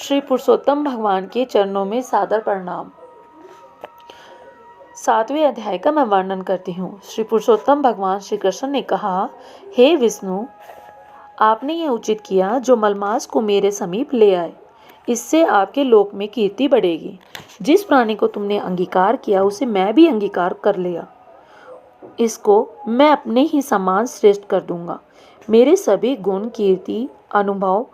श्री पुरुषोत्तम भगवान के चरणों में सादर प्रणाम। 7वें अध्याय का मैं वर्णन करती हूँ। श्री पुरुषोत्तम भगवान श्री कृष्ण ने कहा, हे विष्णु, आपने यह उचित किया जो मलमास को मेरे समीप ले आए। इससे आपके लोक में कीर्ति बढ़ेगी। जिस प्राणी को तुमने अंगीकार किया उसे मैं भी अंगीकार कर लिया। इसको मैं अपने ही समान श्रेष्ठ कर दूंगा। मेरे सभी गुण, कीर्ति, अनुभव,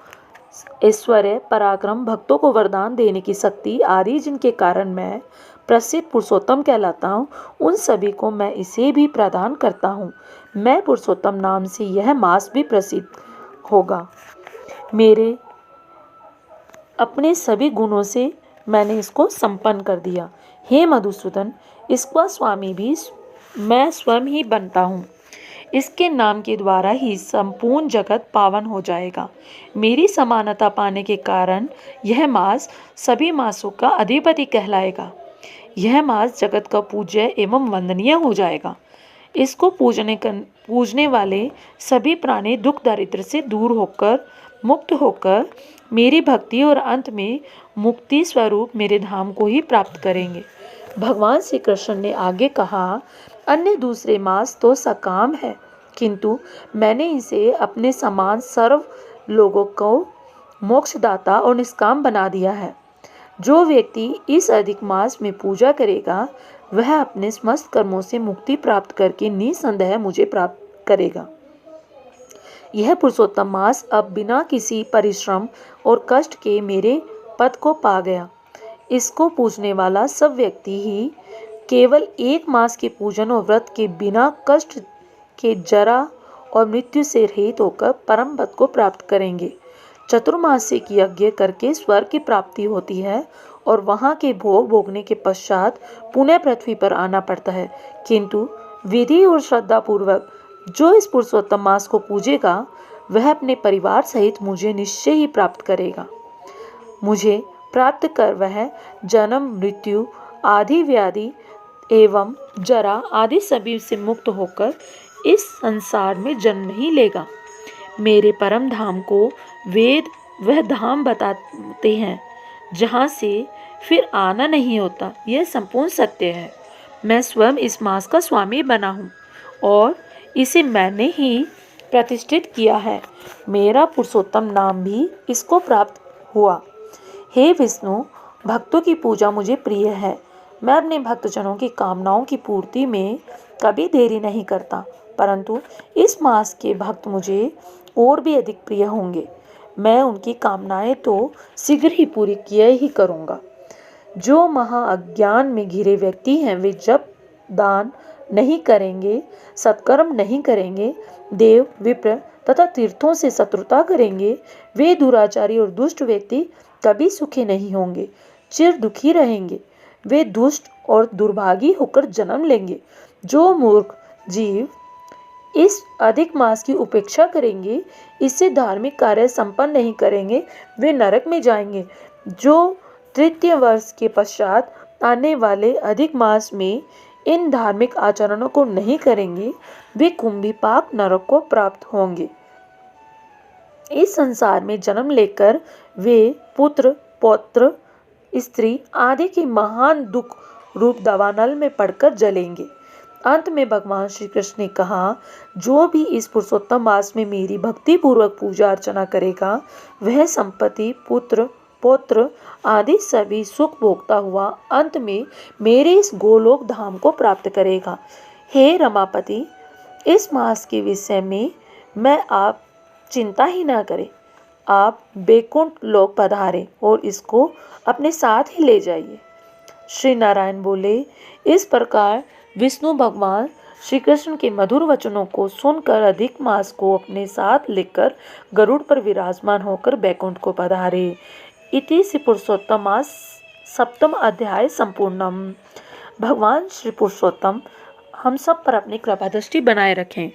ऐश्वर्य, पराक्रम, भक्तों को वरदान देने की शक्ति आदि जिनके कारण मैं प्रसिद्ध पुरुषोत्तम कहलाता हूँ, उन सभी को मैं इसे भी प्रदान करता हूँ। मैं पुरुषोत्तम नाम से यह मास भी प्रसिद्ध होगा। मेरे अपने सभी गुणों से मैंने इसको संपन्न कर दिया। हे मधुसूदन, इसका स्वामी भी मैं स्वयं ही बनता हूँ। इसके नाम के द्वारा ही संपूर्ण जगत पावन हो जाएगा। मेरी समानता पाने के कारण यह मास सभी मासों का अधिपति कहलाएगा। यह मास जगत का पूज्य एवं वंदनीय हो जाएगा। इसको पूजने वाले सभी प्राणी दुख दारिद्र्य से दूर होकर, मुक्त होकर मेरी भक्ति और अंत में मुक्ति स्वरूप मेरे धाम को ही प्राप्त करेंगे। भगवान श्री कृष्ण ने आगे कहा, अन्य दूसरे मास तो सकाम है, किंतु मैंने इसे अपने समान सर्व लोगों को मोक्षदाता और निष्काम बना दिया है। जो व्यक्ति इस अधिक मास में पूजा करेगा वह अपने समस्त कर्मों से मुक्ति प्राप्त करके निसंदेह मुझे प्राप्त करेगा। यह पुरुषोत्तम मास अब बिना किसी परिश्रम और कष्ट के मेरे पद को पा गया। इसको पूजने वाला सब व्यक्ति ही केवल एक मास के पूजन और व्रत के बिना कष्ट के जरा और मृत्यु से रहित होकर परम पद को प्राप्त करेंगे। चतुर्मास्य की यज्ञ करके स्वर्ग की प्राप्ति होती है और वहाँ के भोग भोगने के पश्चात पुनः पृथ्वी पर आना पड़ता है। किंतु विधि और श्रद्धा पूर्वक जो इस पुरुषोत्तम मास को पूजेगा वह अपने परिवार सहित मुझे निश्चय ही प्राप्त करेगा। मुझे प्राप्त कर वह जन्म, मृत्यु आदि व्याधि एवं जरा आदि सभी से मुक्त होकर इस संसार में जन्म नहीं लेगा। मेरे परम धाम को वेद वह धाम बताते हैं जहाँ से फिर आना नहीं होता। यह संपूर्ण सत्य है। मैं स्वयं इस मास का स्वामी बना हूँ और इसे मैंने ही प्रतिष्ठित किया है। मेरा पुरुषोत्तम नाम भी इसको प्राप्त हुआ। हे विष्णु, भक्तों की पूजा मुझे प्रिय है। मैं अपने भक्तजनों की कामनाओं की पूर्ति में कभी देरी नहीं करता, परंतु इस मास के भक्त मुझे और भी अधिक प्रिय होंगे। मैं उनकी कामनाएं तो शीघ्र ही पूरी किए ही करूँगा। जो महा अज्ञान में घिरे व्यक्ति हैं वे जब दान नहीं करेंगे, सत्कर्म नहीं करेंगे, देव, विप्र तथा तीर्थों से शत्रुता करेंगे, वे दुराचारी और दुष्ट व्यक्ति कभी सुखी नहीं होंगे, चिर दुखी रहेंगे। वे दुष्ट और दुर्भागी होकर जन्म लेंगे। जो मूर्ख जीव इस अधिक मास की उपेक्षा करेंगे, इससे धार्मिक कार्य संपन्न नहीं करेंगे, वे नरक में जाएंगे। जो तृतीय वर्ष के पश्चात आने वाले अधिक मास में इन धार्मिक आचरणों को नहीं करेंगे, वे कुंभीपाक नरक को प्राप्त होंगे। इस संसार में जन्म लेकर वे पुत्र, पौत्र, स्त्री आदि की महान दुख रूप दावानल में पड़कर जलेंगे। अंत में भगवान श्री कृष्ण ने कहा, जो भी इस पुरुषोत्तम मास में मेरी भक्ति पूर्वक पूजा अर्चना करेगा वह संपत्ति, पुत्र, पौत्र आदि सभी सुख भोगता हुआ अंत में मेरे इस गोलोक धाम को प्राप्त करेगा। हे रमापति, इस मास के विषय में मैं आप चिंता ही ना करें। आप बैकुंठ लोक पधारें और इसको अपने साथ ही ले जाइए। श्री नारायण बोले। इस प्रकार विष्णु भगवान श्री कृष्ण के मधुर वचनों को सुनकर अधिक मास को अपने साथ लेकर गरुड़ पर विराजमान होकर बैकुंठ को पधारे। इति श्री पुरुषोत्तम मास 7वां अध्याय संपूर्णम। भगवान श्री पुरुषोत्तम हम सब पर अपनी कृपा दृष्टि बनाए रखें।